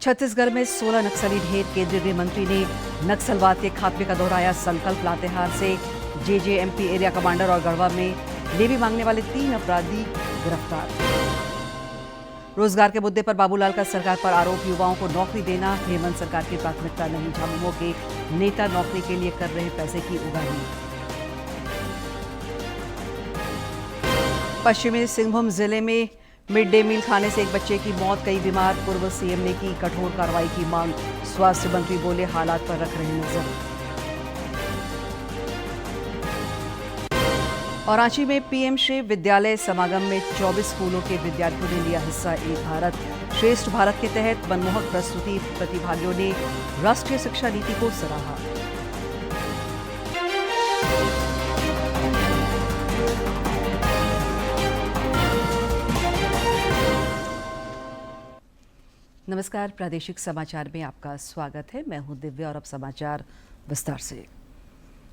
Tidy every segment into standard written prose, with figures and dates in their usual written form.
छत्तीसगढ़ में 16 नक्सली ढेर। केंद्रीय गृह मंत्री ने नक्सलवाद के खात्मे का दोहराया संकल्प। लातेहार से जेजेएमपी एरिया कमांडर और गढ़वा में लेवी मांगने वाले 3 अपराधी गिरफ्तार। रोजगार के मुद्दे पर बाबूलाल का सरकार पर आरोप। युवाओं को नौकरी देना हेमंत सरकार की प्राथमिकता नहीं। झामुमो के नेता नौकरी के लिए कर रहे पैसे की उगाही। पश्चिमी सिंहभूम जिले में मिड डे मील खाने से एक बच्चे की मौत, कई बीमार। पूर्व सीएम ने की कठोर कार्रवाई की मांग। स्वास्थ्य मंत्री बोले हालात पर रख रहे नजर। और रांची में पीएम श्री विद्यालय समागम में 24 स्कूलों के विद्यार्थियों ने लिया हिस्सा। एक भारत श्रेष्ठ भारत के तहत मनमोहक प्रस्तुति। प्रतिभागियों ने राष्ट्रीय शिक्षा नीति को सराहा। नमस्कार, प्रादेशिक समाचार में आपका स्वागत है। मैं हूं दिव्या और अब समाचार विस्तार से।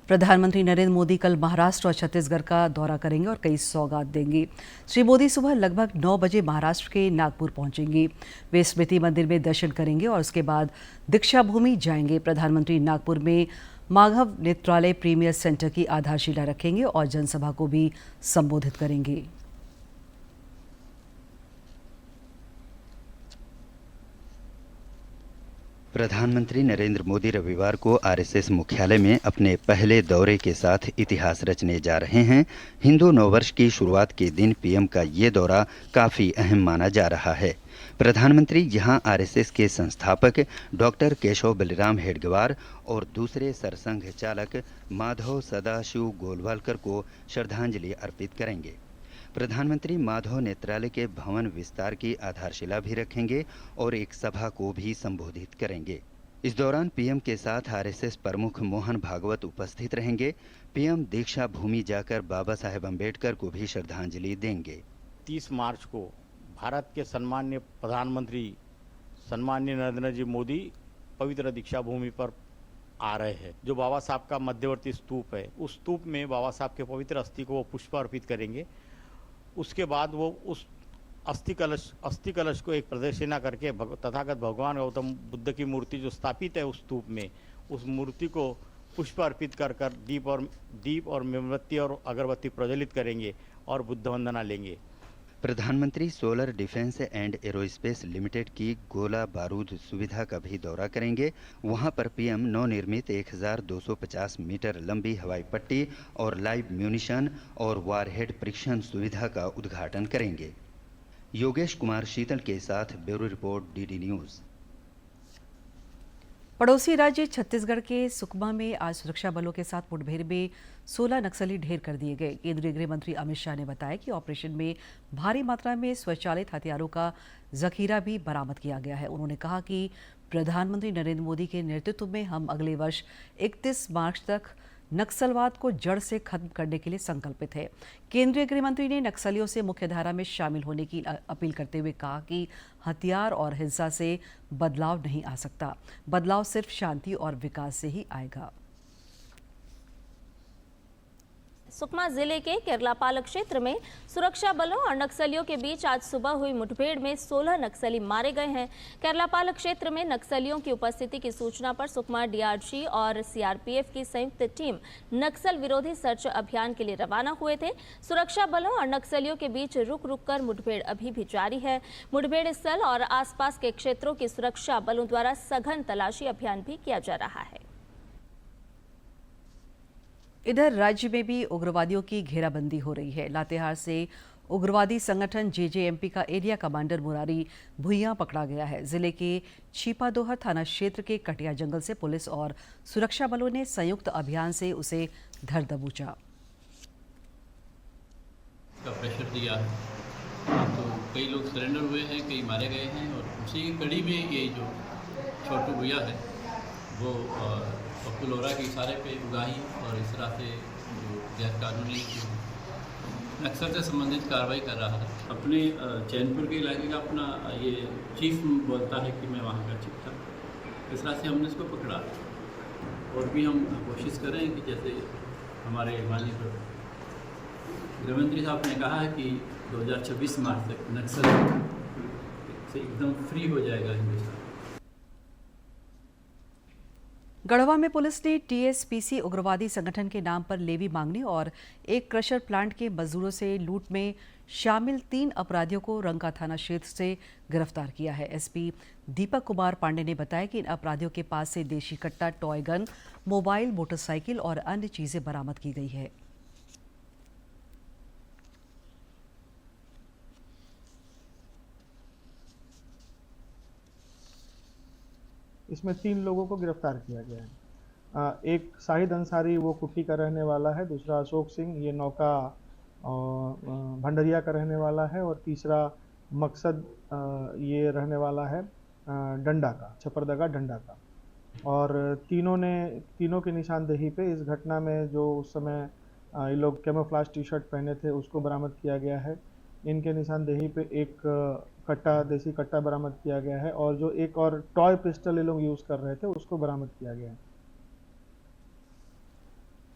प्रधानमंत्री नरेंद्र मोदी कल महाराष्ट्र और छत्तीसगढ़ का दौरा करेंगे और कई सौगात देंगे। श्री मोदी सुबह लगभग 9 बजे महाराष्ट्र के नागपुर पहुंचेंगे। वे स्मृति मंदिर में दर्शन करेंगे और उसके बाद दीक्षा भूमि जाएंगे। प्रधानमंत्री नागपुर में माधव नेत्रालय प्रीमियर सेंटर की आधारशिला रखेंगे और जनसभा को भी संबोधित करेंगे। प्रधानमंत्री नरेंद्र मोदी रविवार को आरएसएस मुख्यालय में अपने पहले दौरे के साथ इतिहास रचने जा रहे हैं। हिंदू नववर्ष की शुरुआत के दिन पीएम का ये दौरा काफी अहम माना जा रहा है। प्रधानमंत्री यहां आरएसएस के संस्थापक डॉक्टर केशव बलिराम हेडगेवार और दूसरे सरसंघ चालक माधव सदाशिव गोलवालकर को श्रद्धांजलि अर्पित करेंगे। प्रधानमंत्री माधव नेत्रालय के भवन विस्तार की आधारशिला भी रखेंगे और एक सभा को भी संबोधित करेंगे। इस दौरान पीएम के साथ आरएसएस प्रमुख मोहन भागवत उपस्थित रहेंगे। पीएम दीक्षा भूमि जाकर बाबा साहेब अम्बेडकर को भी श्रद्धांजलि देंगे। 30 मार्च को भारत के सम्मान्य प्रधानमंत्री सम्मान्य नरेंद्र जी मोदी पवित्र दीक्षा भूमि पर आ रहे हैं। जो बाबा साहब का मध्यवर्ती स्तूप है, उस स्तूप में बाबा साहब के पवित्र अस्थि को वो पुष्प अर्पित करेंगे। उसके बाद वो उस अस्थि कलश को एक प्रदक्षिणा करके तथागत भगवान गौतम बुद्ध की मूर्ति जो स्थापित है उस स्तूप में, उस मूर्ति को पुष्प अर्पित कर दीप और मोमबत्ती और अगरबत्ती प्रज्वलित करेंगे और बुद्ध वंदना लेंगे। प्रधानमंत्री solar defence and aerospace limited की गोला बारूद सुविधा का भी दौरा करेंगे। वहां पर पीएम नवनिर्मित 1250 मीटर लंबी हवाई पट्टी और लाइव म्यूनिशन और वारहेड परीक्षण सुविधा का उद्घाटन करेंगे। योगेश कुमार शीतल के साथ ब्यूरो रिपोर्ट, डीडी न्यूज। पड़ोसी राज्य छत्तीसगढ़ के सुकमा में आज सुरक्षा बलों के साथ मुठभेड़ में 16 नक्सली ढेर कर दिए गए। केंद्रीय गृह मंत्री अमित शाह ने बताया कि ऑपरेशन में भारी मात्रा में स्वचालित हथियारों का जखीरा भी बरामद किया गया है। उन्होंने कहा कि प्रधानमंत्री नरेंद्र मोदी के नेतृत्व में हम अगले वर्ष 31 मार्च तक नक्सलवाद को जड़ से खत्म करने के लिए संकल्पित है। केंद्रीय गृह मंत्री ने नक्सलियों से मुख्यधारा में शामिल होने की अपील करते हुए कहा कि हथियार और हिंसा से बदलाव नहीं आ सकता, बदलाव सिर्फ शांति और विकास से ही आएगा। सुकमा जिले के केरलापाल क्षेत्र में सुरक्षा बलों और नक्सलियों के बीच आज सुबह हुई मुठभेड़ में 16 नक्सली मारे गए हैं। केरलापाल क्षेत्र में नक्सलियों की उपस्थिति की सूचना पर सुकमा डीआरजी और सीआरपीएफ की संयुक्त टीम नक्सल विरोधी सर्च अभियान के लिए रवाना हुए थे। सुरक्षा बलों और नक्सलियों के बीच रुक रुक कर मुठभेड़ अभी भी जारी है। मुठभेड़ स्थल और आसपास के क्षेत्रों की सुरक्षा बलों द्वारा सघन तलाशी अभियान भी किया जा रहा है। इधर राज्य में भी उग्रवादियों की घेराबंदी हो रही है। लातेहार से उग्रवादी संगठन जेजेएमपी का एरिया कमांडर मुरारी भुइयां पकड़ा गया है। जिले के छिपादोहर थाना क्षेत्र के कटिया जंगल से पुलिस और सुरक्षा बलों ने संयुक्त अभियान से उसे धर दबोचा। प्रेशर दिया तो कई लोग सरेंडर हुए हैं, कई मारे गए हैं और उसी की कड़ी में ये जो छोटू भुइया है वो पप्पू लोहरा के इशारे पे उगाही और इस तरह से जो गैर कानूनी नक्सल से संबंधित कार्रवाई कर रहा है। अपने चैनपुर के इलाके का अपना ये चीफ बोलता है कि मैं वहाँ का चीफ था। इस तरह से हमने इसको पकड़ा। और भी हम कोशिश कर रहे हैं कि जैसे हमारे माननीय गृहमंत्री साहब ने कहा है कि 2026 मार्च तक नक्सल से एकदम फ्री हो जाएगा हिंदुस्तान। गढ़वा में पुलिस ने टीएसपीसी उग्रवादी संगठन के नाम पर लेवी मांगने और एक क्रशर प्लांट के मजदूरों से लूट में शामिल 3 अपराधियों को रंका थाना क्षेत्र से गिरफ्तार किया है। एसपी दीपक कुमार पांडे ने बताया कि इन अपराधियों के पास से देशी कट्टा, टॉय गन, मोबाइल, मोटरसाइकिल और अन्य चीजें बरामद की गई है। इसमें 3 लोगों को गिरफ्तार किया गया है। एक शाहिद अंसारी वो कुट्टी का रहने वाला है, दूसरा अशोक सिंह ये नौका भंडरिया का रहने वाला है और तीसरा मकसद ये रहने वाला है डंडा का, छपरदगा डंडा का। और तीनों की निशानदेही पे इस घटना में जो उस समय ये लोग कैमोफ्लेज टी शर्ट पहने थे उसको बरामद किया गया है। इनके निशानदेही पे एक कट्टा, देसी कट्टा बरामद किया गया है और जो एक और टॉय पिस्टल ये लोग यूज कर रहे थे उसको बरामद किया गया है।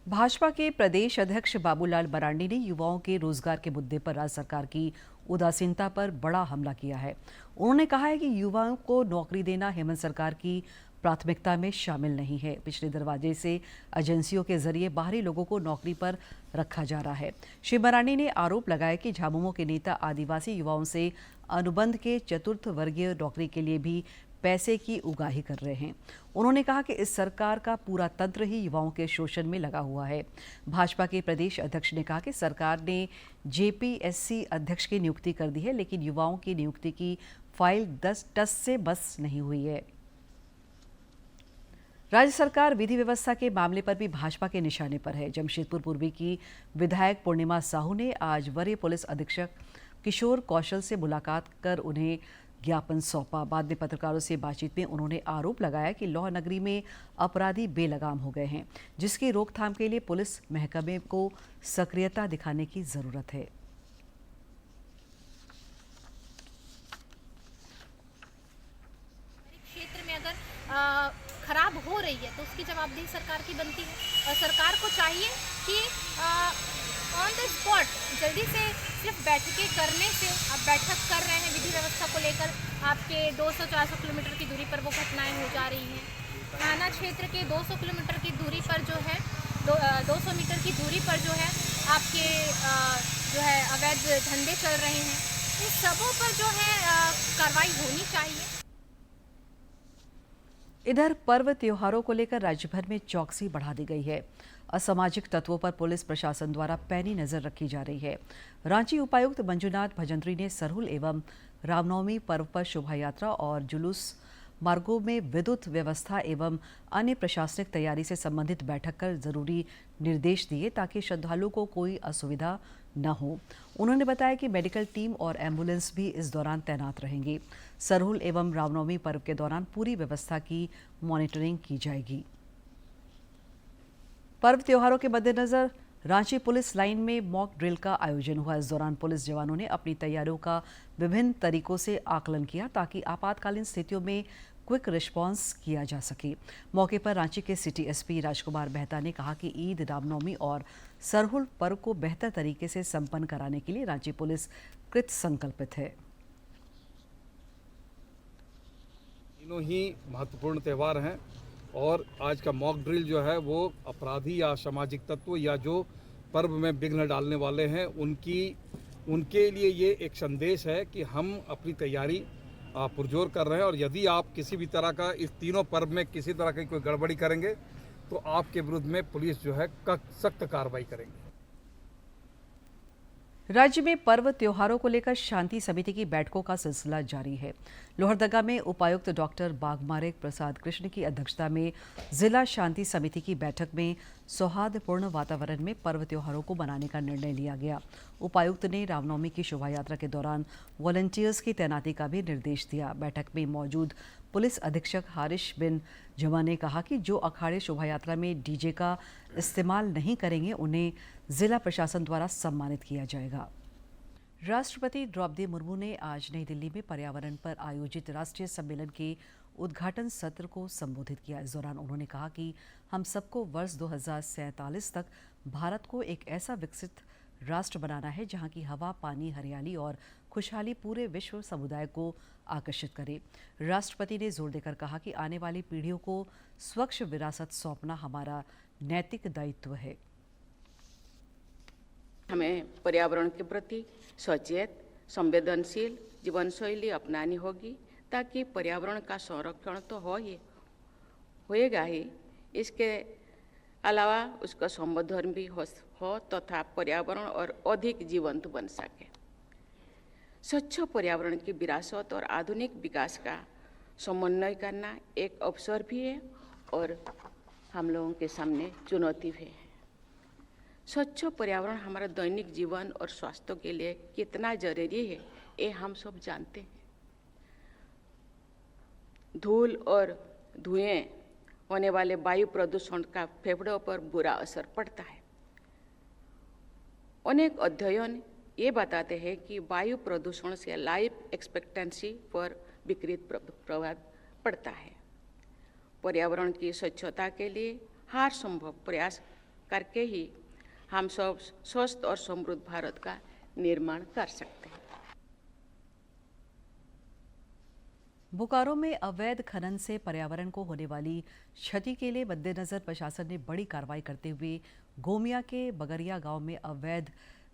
भाजपा के प्रदेश अध्यक्ष बाबूलाल मरांडी ने युवाओं के रोजगार के मुद्दे पर राज्य सरकार की उदासीनता पर बड़ा हमला किया है। उन्होंने कहा है कि युवाओं को नौकरी देना हेमंत सरकार की प्राथमिकता में शामिल नहीं है। पिछले दरवाजे से एजेंसियों के जरिए बाहरी लोगों को नौकरी पर रखा जा रहा है। श्री मरांडी ने आरोप लगाया कि झामुमो के नेता आदिवासी युवाओं से अनुबंध के चतुर्थ वर्गीय नौकरी के लिए भी पैसे की उगाही कर रहे हैं। उन्होंने कहा कि इस सरकार का पूरा तंत्र ही युवाओं के शोषण में लगा हुआ है। भाजपा के प्रदेश अध्यक्ष ने कहा कि सरकार ने जेपीएससी अध्यक्ष की नियुक्ति कर दी है, लेकिन युवाओं की नियुक्ति की फाइल 10 टस से बस नहीं हुई है। राज्य सरकार विधि व्यवस्था के मामले पर भी भाजपा के निशाने पर है। जमशेदपुर पूर्वी की विधायक पूर्णिमा साहू ने आज वरीय पुलिस अधीक्षक किशोर कौशल से मुलाकात कर उन्हें ज्ञापन सौंपा। बाद में पत्रकारों से बातचीत में उन्होंने आरोप लगाया कि लौह नगरी में अपराधी बेलगाम हो गए हैं, जिसकी रोकथाम के लिए पुलिस महकमे को सक्रियता दिखाने की जरूरत है। क्षेत्र में अगर खराब हो रही है तो उसकी जवाबदेही सरकार की बनती है और सरकार को चाहिए कि ऑन द स्पॉट जल्दी से सिर्फ बैठकें करने से, आप बैठक कर रहे हैं विधि व्यवस्था को लेकर, आपके 200-400 किलोमीटर की दूरी पर वो घटनाएं हो जा रही हैं। थाना क्षेत्र के 200 किलोमीटर की दूरी पर जो है 200 मीटर की दूरी पर जो है आपके जो है अवैध धंधे चल रहे हैं। इन सबों पर जो है कार्रवाई होनी चाहिए। इधर पर्व त्योहारों को लेकर राज्य भर में चौकसी बढ़ा दी गई है। असामाजिक तत्वों पर पुलिस प्रशासन द्वारा पैनी नजर रखी जा रही है। रांची उपायुक्त मंजुनाथ भजंत्री ने सरहुल एवं रामनवमी पर्व पर शोभा यात्रा और जुलूस मार्गों में विद्युत व्यवस्था एवं अन्य प्रशासनिक तैयारी से संबंधित बैठक कर जरूरी निर्देश दिए ताकि श्रद्धालुओं को कोई असुविधा न हो। उन्होंने बताया कि मेडिकल टीम और एम्बुलेंस भी इस दौरान तैनात रहेंगी। सरहुल एवं रामनवमी पर्व के दौरान पूरी व्यवस्था की मॉनिटरिंग की जाएगी। पर्व त्योहारों के मद्देनजर रांची पुलिस लाइन में मॉक ड्रिल का आयोजन हुआ। इस दौरान पुलिस जवानों ने अपनी तैयारियों का विभिन्न तरीकों से आकलन किया ताकि आपातकालीन स्थितियों में क्विक रिस्पांस किया जा सके। मौके पर रांची के सिटी एसपी राजकुमार मेहता ने कहा कि ईद, रामनवमी और सरहुल पर्व को बेहतर तरीके से संपन्न कराने के लिए रांची पुलिस कृत संकल्पित है। तीनों ही महत्वपूर्ण त्यौहार हैं और आज का मॉक ड्रिल जो है वो अपराधी या सामाजिक तत्व या जो पर्व में विघ्न डालने वाले हैं उनके लिए ये एक संदेश है कि हम अपनी तैयारी पुरजोर कर रहे हैं और यदि आप किसी भी तरह का इस तीनों पर्व में किसी तरह की कोई गड़बड़ी करेंगे तो आपके विरुद्ध में पुलिस जो है सख्त कार्रवाई करेंगे। राज्य में पर्व त्योहारों को लेकर शांति समिति की बैठकों का सिलसिला जारी है। लोहरदगा में उपायुक्त डॉक्टर बागमारे प्रसाद कृष्ण की अध्यक्षता में जिला शांति समिति की बैठक में सौहार्दपूर्ण वातावरण में पर्व त्योहारों को मनाने का निर्णय लिया गया। उपायुक्त ने रामनवमी की शोभा यात्रा के दौरान वॉलंटियर्स की तैनाती का भी निर्देश दिया। बैठक में मौजूद पुलिस अधीक्षक हारिश बिन जमा ने कहा कि जो अखाड़े शोभा यात्रा में डीजे का इस्तेमाल नहीं करेंगे उन्हें जिला प्रशासन द्वारा सम्मानित किया जाएगा। राष्ट्रपति द्रौपदी मुर्मू ने आज नई दिल्ली में पर्यावरण पर आयोजित राष्ट्रीय सम्मेलन के उद्घाटन सत्र को संबोधित किया। इस दौरान उन्होंने कहा कि हम सबको वर्ष 2047 तक भारत को एक ऐसा विकसित राष्ट्र बनाना है जहां की हवा, पानी, हरियाली और खुशहाली पूरे विश्व समुदाय को आकर्षित करे। राष्ट्रपति ने जोर देकर कहा कि आने वाली पीढ़ियों को स्वच्छ विरासत सौंपना हमारा नैतिक दायित्व है। हमें पर्यावरण के प्रति सचेत, संवेदनशील जीवन शैली अपनानी होगी ताकि पर्यावरण का संरक्षण तो होएगा ही, इसके अलावा उसका संवर्धन भी हो तथा पर्यावरण और अधिक जीवंत बन सके। स्वच्छ पर्यावरण की विरासत और आधुनिक विकास का समन्वय करना एक अवसर भी है और हम लोगों के सामने चुनौती भी है। स्वच्छ पर्यावरण हमारा दैनिक जीवन और स्वास्थ्य के लिए कितना जरूरी है ये हम सब जानते हैं। धूल और धुएं होने वाले वायु प्रदूषण का फेफड़ों पर बुरा असर पड़ता है। अनेक अध्ययन ये बताते हैं कि वायु प्रदूषण से लाइफ एक्सपेक्टेंसी पर विपरीत प्रभाव पड़ता है। पर्यावरण की स्वच्छता के लिए हर संभव प्रयास करके ही हम सब स्वस्थ और समृद्ध भारत का निर्माण कर सकते हैं। बोकारो में अवैध खनन से पर्यावरण को होने वाली क्षति के लिए मद्देनजर प्रशासन ने बड़ी कार्रवाई करते हुए गोमिया के बगरिया गांव में अवैध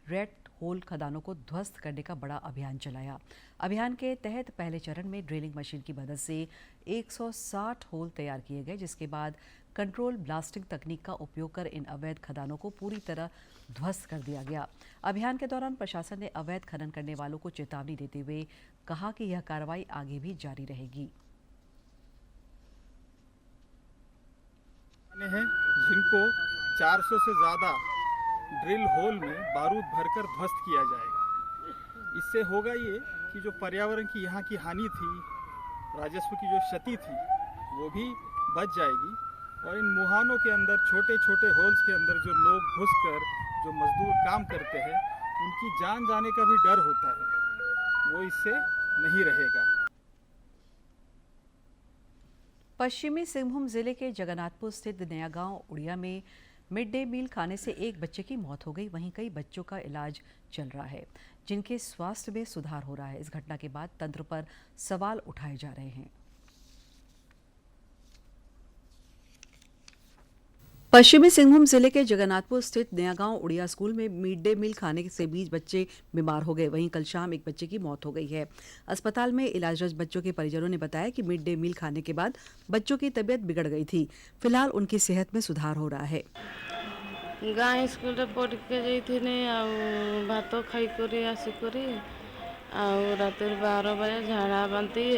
रेड होल खदानों को ध्वस्त करने का बड़ा अभियान चलाया। अभियान के तहत पहले चरण में ड्रिलिंग मशीन की मदद से 160 होल तैयार किए गए, जिसके बाद कंट्रोल ब्लास्टिंग तकनीक का उपयोग कर इन अवैध खदानों को पूरी तरह ध्वस्त कर दिया गया। अभियान के दौरान प्रशासन ने अवैध खनन करने वालों को चेतावनी देते हुए कहा कि यह कार्रवाई आगे भी जारी रहेगी। हैं जिनको 400 से ज़्यादा ड्रिल होल में बारूद भरकर ध्वस्त किया जाएगा। इससे होगा ये कि जो पर्यावरण की यहाँ की हानि थी, राजस्व की जो क्षति थी, वो भी बच जाएगी और इन मुहानों के अंदर छोटे छोटे होल्स के अंदर जो लोग घुसकर जो मजदूर काम करते हैं उनकी जान जाने का भी डर होता है, वो इससे नहीं रहेगा। पश्चिमी सिंहभूम जिले के जगन्नाथपुर स्थित नया गांव उड़िया में मिड डे मील खाने से एक बच्चे की मौत हो गई। वहीं कई बच्चों का इलाज चल रहा है जिनके स्वास्थ्य में सुधार हो रहा है। इस घटना के बाद तंत्र पर सवाल उठाए जा रहे हैं। पश्चिमी सिंहभूम जिले के जगन्नाथपुर स्थित नया गांव उड़िया स्कूल में मिड डे मील खाने से 20 बच्चे बीमार हो गए। वहीं कल शाम एक बच्चे की मौत हो गई है। अस्पताल में इलाजरत बच्चों के परिजनों ने बताया कि मिड डे मील खाने के बाद बच्चों की तबीयत बिगड़ गई थी। फिलहाल उनकी सेहत में सुधार हो रहा है। गाँ स्कूल पढ़ के जाइथिने भात खाई करी आसी करी रात 12 बजे झाड़ा बांती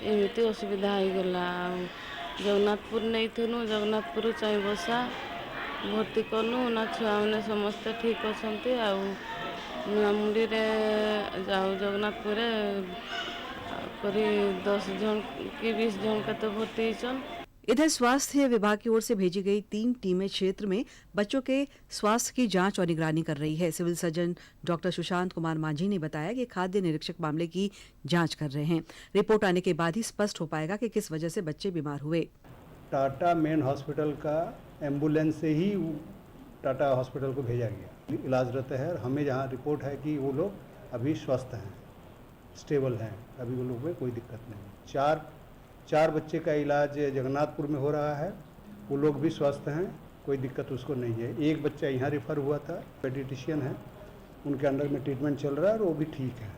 एमती असुविधा हो गला। जगन्नाथपुर नहीं थुनु, जगन्नाथपुर चाई बसा भर्ती कलु ना छुआ मैंने समस्ते ठीक अच्छा नुआमुंडी जाऊ जगन्नाथपुर करी 10 जन कि 20 जन का तो भर्ती चल। इधर स्वास्थ्य विभाग की ओर से भेजी गई 3 टीमें क्षेत्र में बच्चों के स्वास्थ्य की जांच और निगरानी कर रही है। Civil surgeon doctor Sushant Kumar Manjhi ने बताया कि खाद्य निरीक्षक मामले की जांच कर रहे हैं। रिपोर्ट आने के बाद ही स्पष्ट हो पाएगा कि किस वजह से बच्चे बीमार हुए। टाटा मेन हॉस्पिटल का एम्बुलेंस से ही टाटा हॉस्पिटल को भेजा गया, इलाजरत है। और हमें जहाँ रिपोर्ट है कि वो लोग अभी स्वस्थ हैं, स्टेबल हैं, अभी वो लोग में कोई दिक्कत नहीं। चार बच्चे का इलाज जगन्नाथपुर में हो रहा है, वो लोग भी स्वस्थ हैं, कोई दिक्कत उसको नहीं है। एक बच्चा यहाँ रेफर हुआ था, पेडिट्रिशियन है, उनके अंडर में ट्रीटमेंट चल रहा है और वो भी ठीक है।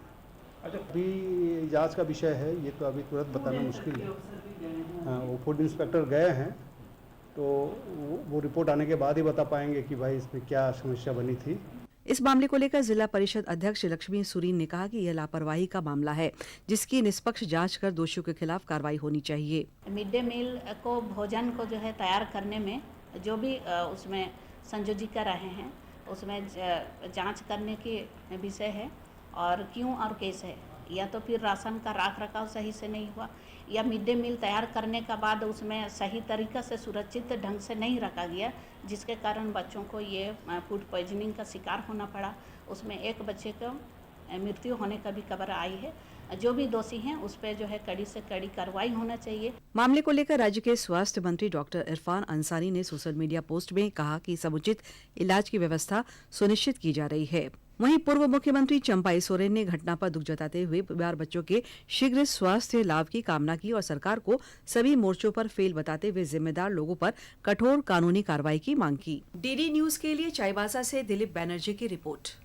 अच्छा, अभी जांच का विषय है, ये तो अभी तुरंत बताना मुश्किल है। हाँ, वो फूड इंस्पेक्टर गए हैं तो वो रिपोर्ट आने के बाद ही बता पाएंगे कि भाई इसमें क्या समस्या बनी थी। इस मामले को लेकर जिला परिषद अध्यक्ष लक्ष्मी सुरीन ने कहा कि यह लापरवाही का मामला है, जिसकी निष्पक्ष जांच कर दोषियों के खिलाफ कार्रवाई होनी चाहिए। मिड डे मील को भोजन को जो है तैयार करने में जो भी उसमें संयोजिका रहे हैं उसमें जांच करने के विषय है और क्यों और कैसे, या तो फिर राशन का राख रखाव सही से नहीं हुआ, या मिड डे मील तैयार करने का बाद उसमें सही तरीक़ा से सुरक्षित ढंग से नहीं रखा गया, जिसके कारण बच्चों को ये फूड पॉइजनिंग का शिकार होना पड़ा। उसमें एक बच्चे को मृत्यु होने का भी खबर आई है। जो भी दोषी हैं उस पर जो है कड़ी से कड़ी कार्रवाई होना चाहिए। मामले को लेकर राज्य के स्वास्थ्य मंत्री डॉक्टर इरफान अंसारी ने सोशल मीडिया पोस्ट में कहा कि समुचित इलाज की व्यवस्था सुनिश्चित की जा रही है। वहीं पूर्व मुख्यमंत्री चंपाई सोरेन ने घटना पर दुख जताते हुए बीमार बच्चों के शीघ्र स्वास्थ्य लाभ की कामना की और सरकार को सभी मोर्चों पर फेल बताते हुए जिम्मेदार लोगों पर कठोर कानूनी कार्रवाई की मांग की। डीडी न्यूज के लिए चाईबासा से दिलीप बैनर्जी की रिपोर्ट।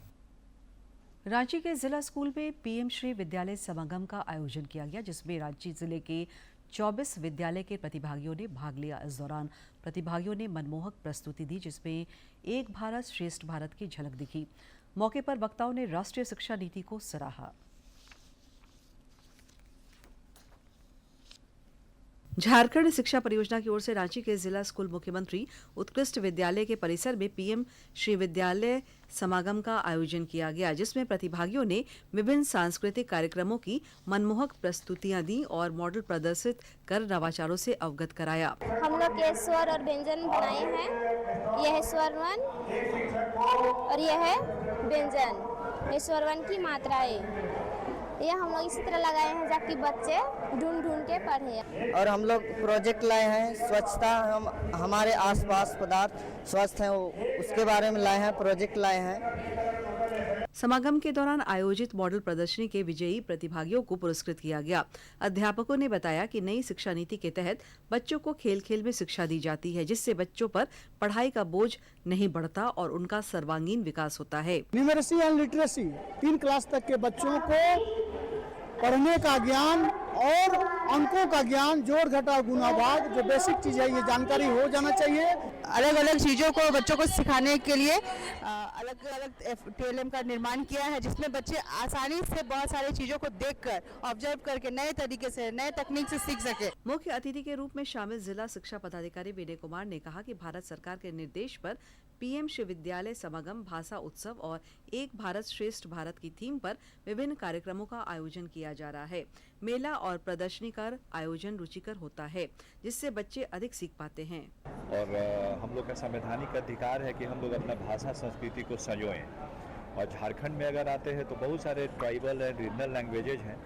रांची के जिला स्कूल में पीएम श्री विद्यालय समागम का आयोजन किया गया, जिसमें रांची जिले के 24 विद्यालय के प्रतिभागियों ने भाग लिया। इस दौरान प्रतिभागियों ने मनमोहक प्रस्तुति दी, जिसमें एक भारत श्रेष्ठ भारत की झलक दिखी। मौके पर वक्ताओं ने राष्ट्रीय शिक्षा नीति को सराहा। झारखंड शिक्षा परियोजना की ओर से रांची के जिला स्कूल मुख्यमंत्री उत्कृष्ट विद्यालय के परिसर में पीएम श्री विद्यालय समागम का आयोजन किया गया, जिसमें प्रतिभागियों ने विभिन्न सांस्कृतिक कार्यक्रमों की मनमोहक प्रस्तुतियां दी और मॉडल प्रदर्शित कर नवाचारों से अवगत कराया। हम लोग के स्वर और व्यंजन बनाए हैं। यह है स्वर वन और यह है व्यंजन। ये स्वर वन की मात्राएं ये हम लोग इसी तरह लगाए हैं ताकि बच्चे ढूंढ ढूंढ के पढ़े। और हम लोग प्रोजेक्ट लाए हैं स्वच्छता, हम हमारे आसपास पदार्थ स्वस्थ हैं उसके बारे में लाए हैं, प्रोजेक्ट लाए हैं। समागम के दौरान आयोजित मॉडल प्रदर्शनी के विजयी प्रतिभागियों को पुरस्कृत किया गया। अध्यापकों ने बताया कि नई शिक्षा नीति के तहत बच्चों को खेल खेल में शिक्षा दी जाती है, जिससे बच्चों पर पढ़ाई का बोझ नहीं बढ़ता और उनका सर्वांगीण विकास होता है। न्यूमेरेसी एंड लिटरेसी 3 क्लास तक के बच्चों को पढ़ने का ज्ञान और अंकों का ज्ञान, जोड़ घटाव गुणा भाग, जो बेसिक चीज है ये जानकारी हो जाना चाहिए। अलग अलग चीज़ों को बच्चों को सिखाने के लिए अलग अलग टीएलएम का निर्माण किया है, जिसमें बच्चे आसानी से बहुत सारी चीज़ों को देखकर, ऑब्जर्व करके नए तरीके से, नए तकनीक से सीख सके। मुख्य अतिथि के रूप में शामिल जिला शिक्षा पदाधिकारी विनय कुमार ने कहा कि भारत सरकार के निर्देश पर पीएम श्री विद्यालय समागम, भाषा उत्सव और एक भारत श्रेष्ठ भारत की थीम पर विभिन्न कार्यक्रमों का आयोजन किया जा रहा है। मेला और प्रदर्शनी का आयोजन रुचिकर होता है, जिससे बच्चे अधिक सीख पाते हैं। और हम लोग का संवैधानिक अधिकार है कि हम लोग अपना भाषा संस्कृति को संजोएं। और झारखंड में अगर आते हैं तो बहुत सारे ट्राइबल एंड रीजनल लैंग्वेजेज हैं,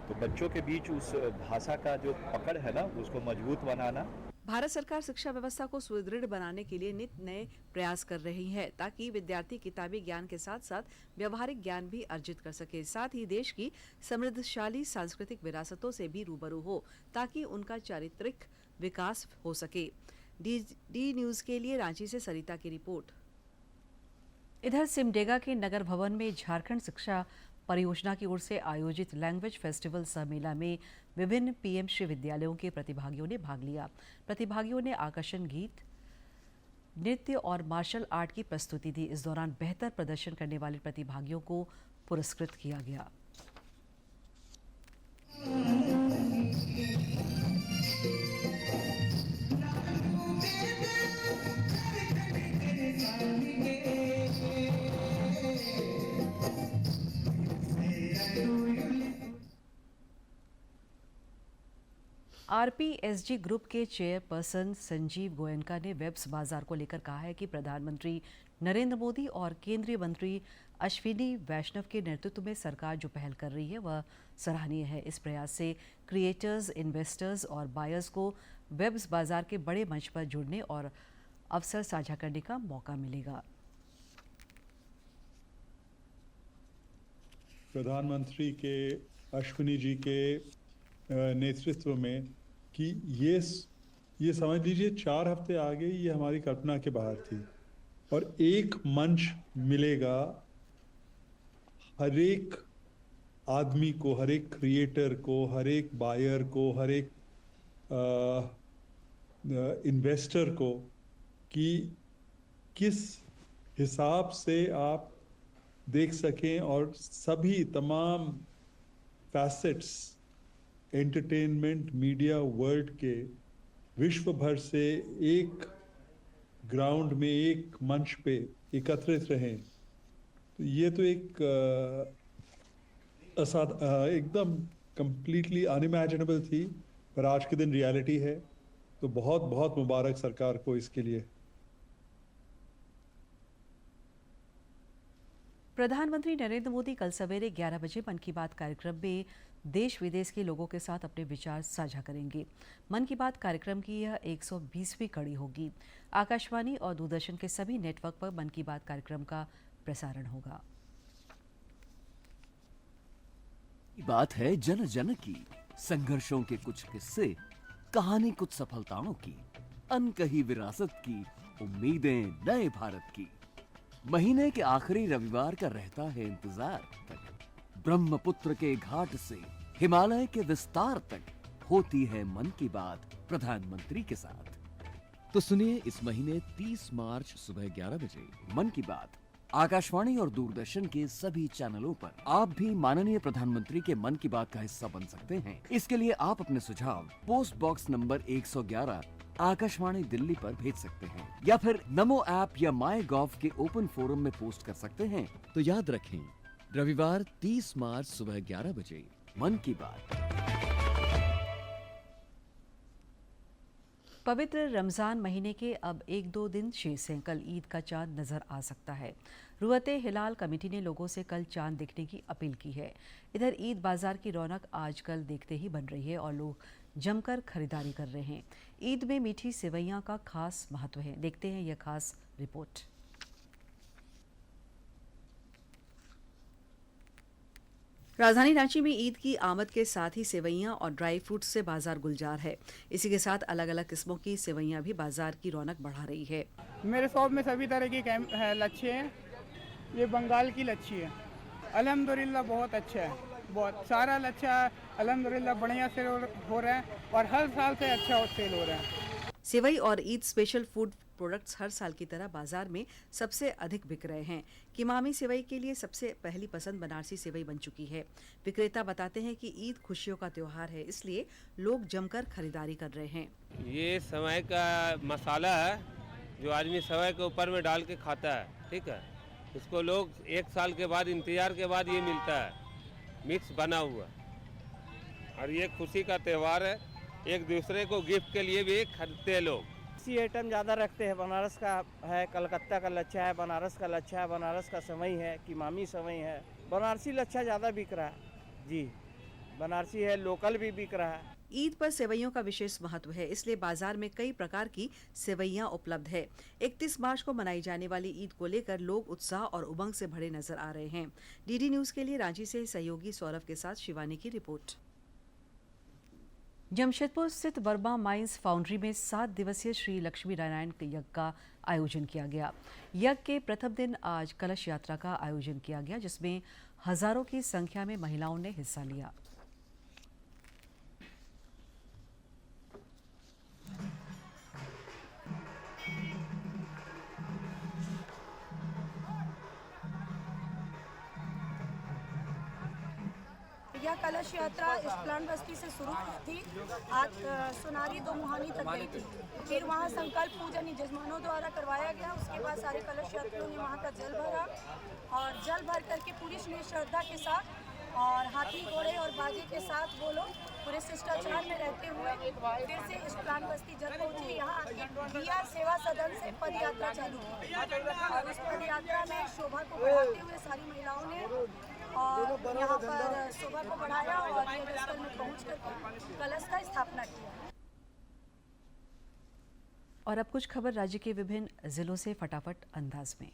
तो बच्चों के बीच उस भाषा का जो पकड़ है ना, उसको मजबूत बनाना। भारत सरकार शिक्षा व्यवस्था को सुदृढ़ बनाने के लिए नित नए प्रयास कर रही है, ताकि विद्यार्थी किताबी ज्ञान के साथ साथ व्यवहारिक ज्ञान भी अर्जित कर सके। साथ ही देश की समृद्धशाली सांस्कृतिक विरासतों से भी रूबरू हो, ताकि उनका चारित्रिक विकास हो सके। डी न्यूज के लिए रांची से सरिता की रिपोर्ट। इधर सिमडेगा के नगर भवन में झारखंड शिक्षा परियोजना की ओर से आयोजित लैंग्वेज फेस्टिवल सम्मेलन में विभिन्न पीएम श्री विद्यालयों के प्रतिभागियों ने भाग लिया। प्रतिभागियों ने आकर्षण गीत, नृत्य और मार्शल आर्ट की प्रस्तुति दी। इस दौरान बेहतर प्रदर्शन करने वाले प्रतिभागियों को पुरस्कृत किया गया। आरपीएसजी ग्रुप के चेयरपर्सन संजीव गोयनका ने वेब्स बाजार को लेकर कहा है कि प्रधानमंत्री नरेंद्र मोदी और केंद्रीय मंत्री अश्विनी वैष्णव के नेतृत्व में सरकार जो पहल कर रही है वह सराहनीय है। इस प्रयास से क्रिएटर्स, इन्वेस्टर्स और बायर्स को वेब्स बाजार के बड़े मंच पर जुड़ने और अवसर साझा करने का मौका मिलेगा। प्रधानमंत्री के अश्विनी जी के नेतृत्व में कि ये समझ लीजिए 4 हफ्ते आगे ये हमारी कल्पना के बाहर थी, और एक मंच मिलेगा हर एक आदमी को, हर एक क्रिएटर को, हर एक बायर को, हर एक इन्वेस्टर को, कि किस हिसाब से आप देख सकें और सभी तमाम फैसेट्स एंटरटेनमेंट मीडिया वर्ल्ड के विश्व भर से एक ग्राउंड में, एक मंच पे एकत्रित रहें। तो ये तो एक एकदम कंप्लीटली अनइमेजिनेबल थी, पर आज के दिन रियलिटी है। तो बहुत बहुत मुबारक सरकार को इसके लिए। प्रधानमंत्री नरेंद्र मोदी कल सवेरे 11 बजे मन की बात कार्यक्रम में देश विदेश के लोगों के साथ अपने विचार साझा करेंगे। मन की बात कार्यक्रम की यह 120वीं कड़ी होगी। आकाशवाणी और दूरदर्शन के सभी नेटवर्क पर मन की बात कार्यक्रम का प्रसारण होगा। बात है जन जन की, संघर्षों के कुछ किस्से, कहानी कुछ सफलताओं की, अनकही विरासत की, उम्मीदें नए भारत की। महीने के आखिरी रविवार का रहता है इंतजार तक। ब्रह्मपुत्र के घाट से हिमालय के विस्तार तक होती है मन की बात प्रधानमंत्री के साथ। तो सुनिए इस महीने 30 मार्च सुबह 11 बजे मन की बात आकाशवाणी और दूरदर्शन के सभी चैनलों पर। आप भी माननीय प्रधानमंत्री के मन की बात का हिस्सा बन सकते हैं। इसके लिए आप अपने सुझाव post box number 111 Akashvani Delhi पर भेज सकते हैं या फिर नमो ऐप या माई गॉव के ओपन फोरम में पोस्ट कर सकते हैं। तो याद रखें, रविवार 30 मार्च सुबह 11 बजे मन की बात। पवित्र रमजान महीने के अब 1-2 दिन शेष हैं। कल ईद का चांद नजर आ सकता है। रुअते हिलाल कमेटी ने लोगों से कल चांद देखने की अपील की है। इधर ईद बाजार की रौनक आजकल देखते ही बन रही है और लोग जमकर खरीदारी कर रहे हैं। ईद में मीठी सेवइयां का खास महत्व है। देखते हैं यह खास रिपोर्ट। राजधानी रांची में ईद की आमद के साथ ही सेवइयां और ड्राई फ्रूट्स से बाजार गुलजार है। इसी के साथ अलग अलग किस्मों की सेवइयां भी बाजार की रौनक बढ़ा रही है। मेरे शॉप में सभी तरह की लच्छी हैं। ये बंगाल की लच्छी है। अल्हम्दुलिल्लाह बहुत अच्छा है। बहुत सारा लच्छा अल्हम्दुलिल्लाह बढ़िया सेल हो रहा है और हर साल से अच्छा सेल हो रहा है। सेवई और ईद स्पेशल फूड प्रोडक्ट्स हर साल की तरह बाजार में सबसे अधिक बिक रहे हैं। किमामी सेवई के लिए सबसे पहली पसंद बनारसी सेवई बन चुकी है। विक्रेता बताते हैं कि ईद खुशियों का त्योहार है, इसलिए लोग जमकर खरीदारी कर रहे हैं। ये सेवई का मसाला है जो आदमी सेवई के ऊपर में डाल के खाता है, ठीक है। इसको लोग 1 साल के बाद इंतजार के बाद ये मिलता है मिक्स बना हुआ, और ये खुशी का त्यौहार है। एक दूसरे को गिफ्ट के लिए भी खरीदते हैं लोग। इसी आइटम ज़्यादा रखते हैं। बनारस का है, कलकत्ता का लच्छा है, बनारस का लच्छा है, बनारस का सेवई है, किमामी सेवई है। बनारसी लच्छा ज़्यादा बिक रहा है जी। बनारसी है, लोकल भी बिक रहा है। ईद पर सेवइयों का विशेष महत्व है, इसलिए बाजार में कई प्रकार की सेवइयां उपलब्ध है। 31 मार्च को मनाई जाने वाली ईद को लेकर लोग उत्साह और उमंग से भरे नजर आ रहे हैं। डीडी न्यूज के लिए रांची से सहयोगी सौरभ के साथ शिवानी की रिपोर्ट। जमशेदपुर स्थित वर्मा माइंस फाउंड्री में 7 दिवसीय श्री लक्ष्मी नारायण यज्ञ का आयोजन किया गया। यज्ञ के प्रथम दिन आज कलश यात्रा का आयोजन किया गया, जिसमें हजारों की संख्या में महिलाओं ने हिस्सा लिया। यह कलश यात्रा इस्लाम बस्ती से शुरू हुई थी। आज सोनारी दो मुहानी तक गई थी। फिर वहाँ संकल्प पूजन जजमानों द्वारा करवाया गया। उसके बाद सारे कलश यात्रियों ने वहाँ का जल भरा और जल भर करके पूरी श्रद्धा के साथ और हाथी घोड़े और बाजे के साथ वो लोग पूरे शिष्टाचार में रहते हुए फिर से इस्लाम बस्ती जल पहुँचे। यहाँ दिया सेवा सदन से पद यात्रा चालू हुई और उस पद यात्रा में शोभा को बढ़ाते हुए सारी महिलाओं ने और यहाँ पर शोभा को बढ़ाया और स्थल में पहुँच करके कलश का स्थापना किया। और अब कुछ खबर राज्य के विभिन्न जिलों से फटाफट अंदाज में।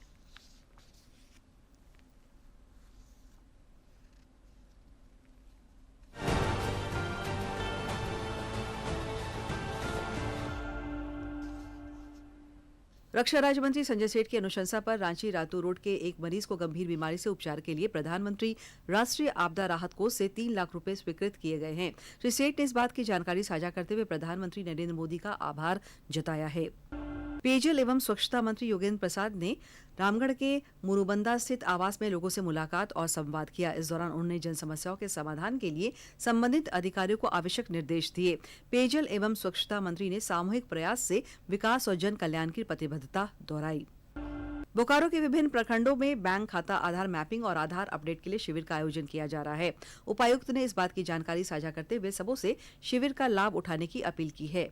रक्षा राज्य मंत्री संजय सेठ की अनुशंसा पर रांची रातू रोड के एक मरीज को गंभीर बीमारी से उपचार के लिए प्रधानमंत्री राष्ट्रीय आपदा राहत कोष से 3 लाख रुपए स्वीकृत किए गए हैं। श्री सेठ ने इस बात की जानकारी साझा करते हुए प्रधानमंत्री नरेंद्र मोदी का आभार जताया है। पेयजल एवं स्वच्छता मंत्री योगेंद्र प्रसाद ने रामगढ़ के मुरुबंदा स्थित आवास में लोगों से मुलाकात और संवाद किया। इस दौरान उन्होंने जन समस्याओं के समाधान के लिए संबंधित अधिकारियों को आवश्यक निर्देश दिए। पेयजल एवं स्वच्छता मंत्री ने सामूहिक प्रयास से विकास और जन कल्याण की प्रतिबद्धता दोहराई। बोकारो के विभिन्न प्रखंडों में बैंक खाता आधार मैपिंग और आधार अपडेट के लिए शिविर का आयोजन किया जा रहा है। उपायुक्त ने इस बात की जानकारी साझा करते हुए सबों से शिविर का लाभ उठाने की अपील की है।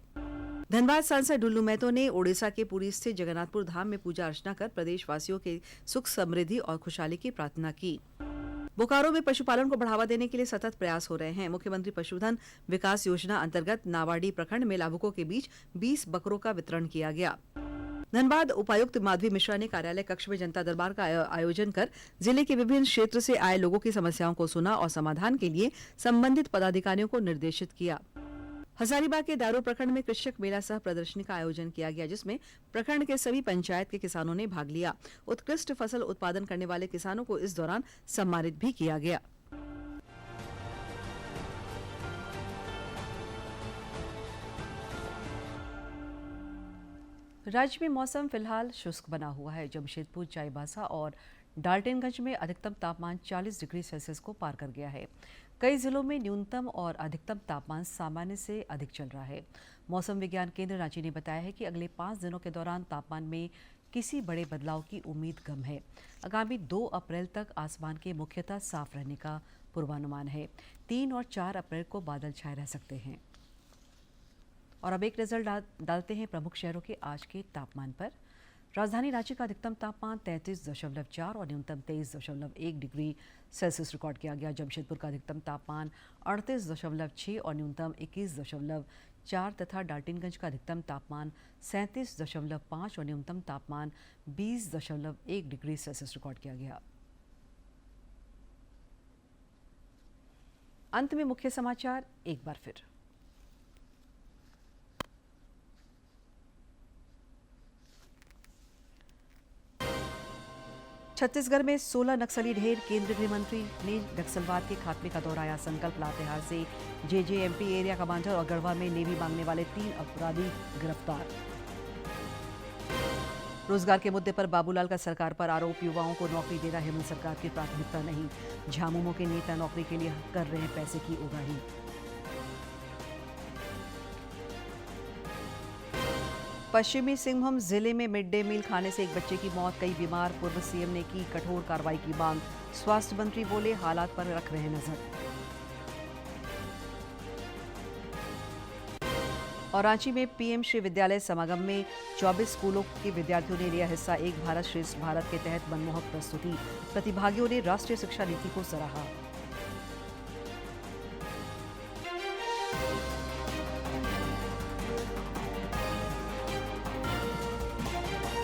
धनबाद सांसद डुल्लू महतो ने ओडिशा के पुरी स्थित जगन्नाथपुर धाम में पूजा अर्चना कर प्रदेशवासियों के सुख समृद्धि और खुशहाली की प्रार्थना की। बोकारो में पशुपालन को बढ़ावा देने के लिए सतत प्रयास हो रहे हैं। मुख्यमंत्री पशुधन विकास योजना अंतर्गत नावाडी प्रखंड में लाभुकों के बीच 20 बकरों का वितरण किया गया। धनबाद उपायुक्त माधवी मिश्रा ने कार्यालय कक्ष में जनता दरबार का आयोजन कर जिले के विभिन्न क्षेत्र से आए लोगों की समस्याओं को सुना और समाधान के लिए संबंधित पदाधिकारियों को निर्देशित किया। हजारीबाग के दारू प्रखंड में कृषक मेला सह प्रदर्शनी का आयोजन किया गया, जिसमें प्रखंड के सभी पंचायत के किसानों ने भाग लिया। उत्कृष्ट फसल उत्पादन करने वाले किसानों को इस दौरान सम्मानित भी किया गया। राज्य में मौसम फिलहाल शुष्क बना हुआ है। जमशेदपुर, चाईबासा और डाल्टनगंज में अधिकतम तापमान 40 डिग्री सेल्सियस को पार कर गया है। कई जिलों में न्यूनतम और अधिकतम तापमान सामान्य से अधिक चल रहा है। मौसम विज्ञान केंद्र रांची ने बताया है कि अगले 5 दिनों के दौरान तापमान में किसी बड़े बदलाव की उम्मीद कम है। आगामी 2 अप्रैल तक आसमान के मुख्यतः साफ रहने का पूर्वानुमान है। 3 और 4 अप्रैल को बादल छाए रह सकते हैं। और अब एक नजर डालते हैं प्रमुख शहरों के आज के तापमान पर। राजधानी रांची का अधिकतम तापमान 33.4 और न्यूनतम 23.1 डिग्री सेल्सियस रिकॉर्ड किया गया। जमशेदपुर का अधिकतम तापमान 38.6 और न्यूनतम 21.4 तथा डाल्टनगंज का अधिकतम तापमान 37.5 और न्यूनतम तापमान 20.1 डिग्री सेल्सियस रिकॉर्ड किया गया। अंत में मुख्य समाचार एक बार फिर। छत्तीसगढ़ में 16 नक्सली ढेर। केंद्रीय गृह मंत्री ने नक्सलवाद के खात्मे का दोहराया संकल्प। लातेहार से जेजेएमपी एरिया कमांडर और गढ़वा में नेवी मांगने वाले 3 अपराधी गिरफ्तार। रोजगार के मुद्दे पर बाबूलाल का सरकार पर आरोप। युवाओं को नौकरी देना हेमंत सरकार की प्राथमिकता नहीं। झामुमो के नेता नौकरी के लिए कर रहे हैं पैसे की उगाही। पश्चिमी सिंहभूम जिले में मिड डे मील खाने से एक बच्चे की मौत, कई बीमार। पूर्व सीएम ने की कठोर कार्रवाई की मांग। स्वास्थ्य मंत्री बोले हालात पर रख रहे हैं नजर। और रांची में पीएम श्री विद्यालय समागम में 24 स्कूलों के विद्यार्थियों ने लिया हिस्सा। एक भारत श्रेष्ठ भारत के तहत मनमोहक प्रस्तुति। प्रतिभागियों ने राष्ट्रीय शिक्षा नीति को सराहा।